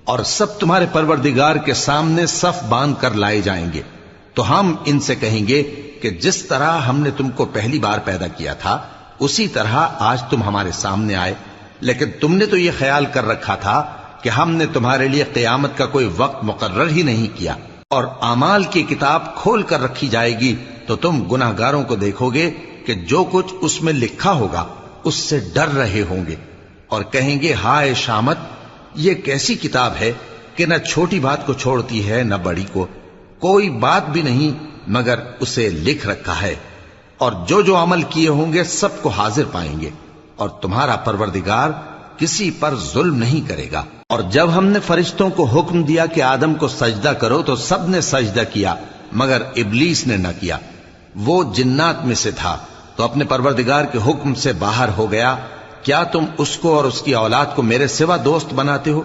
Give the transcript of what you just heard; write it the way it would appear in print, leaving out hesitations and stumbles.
اور سب تمہارے پروردگار کے سامنے صف باندھ کر لائے جائیں گے، تو ہم ان سے کہیں گے کہ جس طرح ہم نے تم کو پہلی بار پیدا کیا تھا اسی طرح آج تم ہمارے سامنے آئے، لیکن تم نے تو یہ خیال کر رکھا تھا کہ ہم نے تمہارے لیے قیامت کا کوئی وقت مقرر ہی نہیں کیا، اور اعمال کی کتاب کھول کر رکھی جائے گی تو تم گناہگاروں کو دیکھو گے کہ جو کچھ اس میں لکھا ہوگا اس سے ڈر رہے ہوں گے، اور کہیں گے ہائے شامت، یہ کیسی کتاب ہے کہ نہ چھوٹی بات کو چھوڑتی ہے نہ بڑی کو، کوئی بات بھی نہیں مگر اسے لکھ رکھا ہے، اور جو جو عمل کیے ہوں گے سب کو حاضر پائیں گے، اور تمہارا پروردگار کسی پر ظلم نہیں کرے گا۔ اور جب ہم نے فرشتوں کو حکم دیا کہ آدم کو سجدہ کرو تو سب نے سجدہ کیا مگر ابلیس نے نہ کیا، وہ جنات میں سے تھا تو اپنے پروردگار کے حکم سے باہر ہو گیا۔ کیا تم اس کو اور اس کی اولاد کو میرے سوا دوست بناتے ہو؟